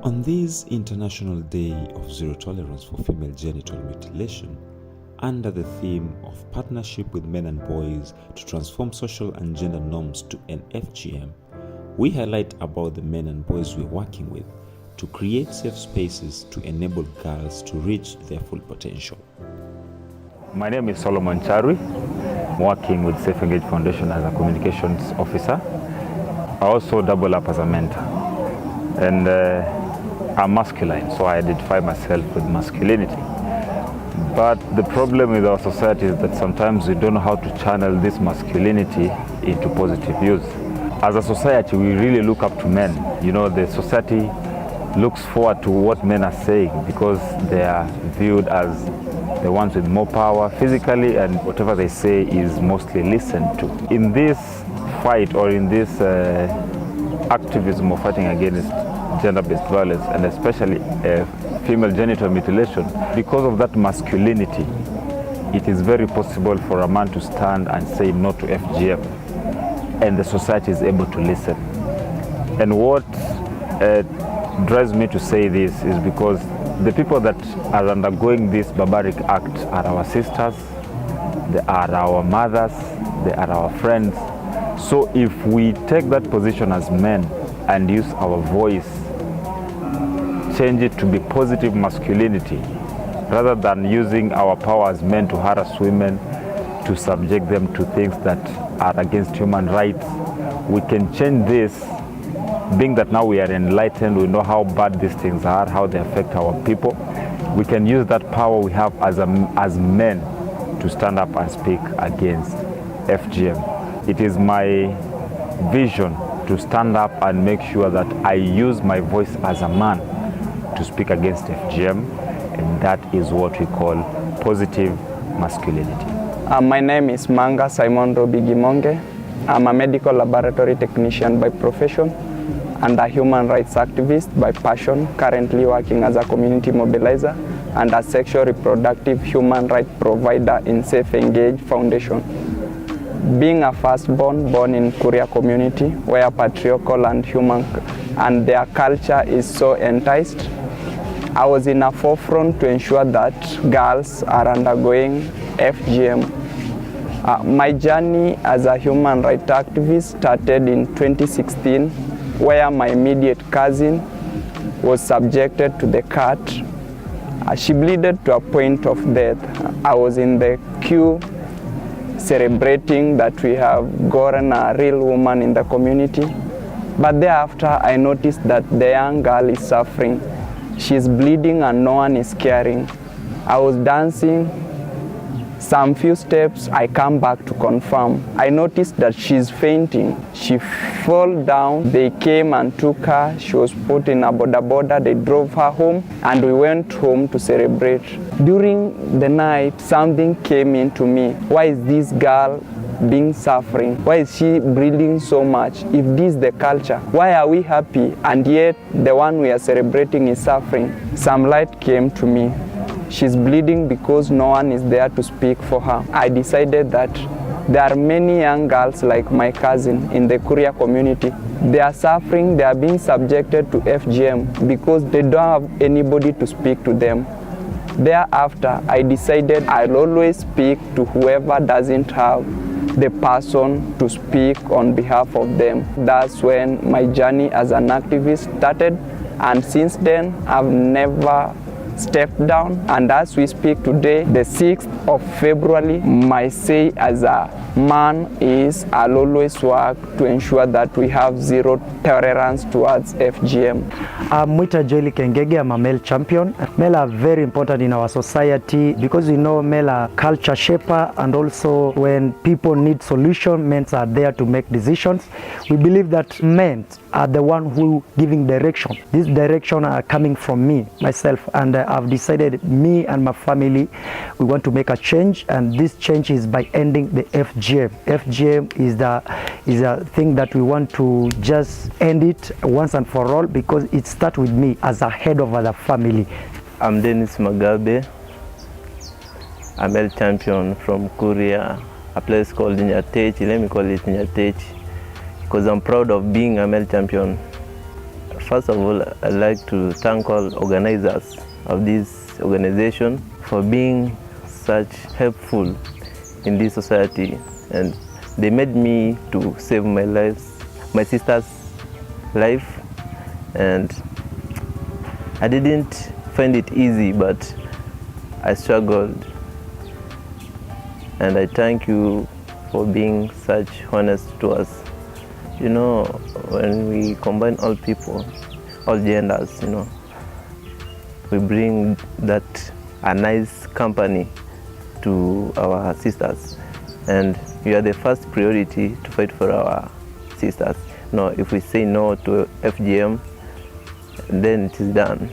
On this International Day of Zero Tolerance for Female Genital Mutilation, under the theme of Partnership with Men and Boys to Transform Social and Gender Norms to end FGM, we highlight about the men and boys we're working with to create safe spaces to enable girls to reach their full potential. My name is Solomon Charwi. I'm working with Safe Engage Foundation as a communications officer. I also double up as a mentor. And I'm masculine, so I identify myself with masculinity. But the problem with our society is that sometimes we don't know how to channel this masculinity into positive use. As a society, we really look up to men. You know, the society looks forward to what men are saying because they are viewed as the ones with more power physically, and whatever they say is mostly listened to. In this fight, or in this activism of fighting against gender-based violence, and especially female genital mutilation, because of that masculinity, it is very possible for a man to stand and say no to FGM, and the society is able to listen. And what drives me to say this is because the people that are undergoing this barbaric act are our sisters, they are our mothers, they are our friends. So if we take that position as men and use our voice, change it to be positive masculinity, rather than using our power as men to harass women, to subject them to things that are against human rights, we can change this. Being that now we are enlightened, we know how bad these things are, how they affect our people, we can use that power we have as men to stand up and speak against FGM. It is my vision to stand up and make sure that I use my voice as a man to speak against FGM, and that is what we call positive masculinity. My name is Manga Simon Robigimonge. I'm a medical laboratory technician by profession and a human rights activist by passion, currently working as a community mobilizer and a sexual reproductive human rights provider in Safe Engage Foundation. Being a firstborn born in Korea community where patriarchal and their culture is so enticed, I was in a forefront to ensure that girls are undergoing FGM. My journey as a human rights activist started in 2016, where my immediate cousin was subjected to the cut. She bleeded to a point of death. I was in the queue celebrating that we have gotten a real woman in the community. But thereafter, I noticed that the young girl is suffering. She's bleeding and no one is caring. I was dancing. Some few steps, I come back to confirm. I noticed that she's fainting. She fell down. They came and took her. She was put in a boda. They drove her home, and we went home to celebrate. During the night, something came into me. Why is this girl being suffering? Why is she bleeding so much? If this is the culture, why are we happy and yet the one we are celebrating is suffering? Some light came to me. She's bleeding because no one is there to speak for her. I decided that there are many young girls like my cousin in the Korea community. They are suffering, they are being subjected to FGM because they don't have anybody to speak to them. Thereafter, I decided I'll always speak to whoever doesn't have the person to speak on behalf of them. That's when my journey as an activist started, and since then, I've never stepped down. And as we speak today, the 6th of February, my say as a man is I'll always work to ensure that we have zero tolerance towards FGM. I'm Mwita Joeli Kengege. I'm a male champion. Male are very important in our society because we know male are culture shaper, and also when people need solution, men are there to make decisions. We believe that men are the one who giving direction. This direction are coming from me, myself, and I've decided me and my family, we want to make a change, and this change is by ending the FGM. FGM is a thing that we want to just end it once and for all because it starts with me as a head of the family. I'm Dennis Magabe, a male champion from Korea, a place called Nyatechi. Let me call it Nyatechi because I'm proud of being a male champion First of all, I'd like to thank all organizers of this organization for being such helpful in this society, and they made me to save my sister's life, and I didn't find it easy, but I struggled, and I thank you for being such honest to us. You know, when we combine all people, all genders, you know, we bring that a nice company to our sisters, and you are the first priority to fight for our sisters. No, if we say no to FGM, then it is done.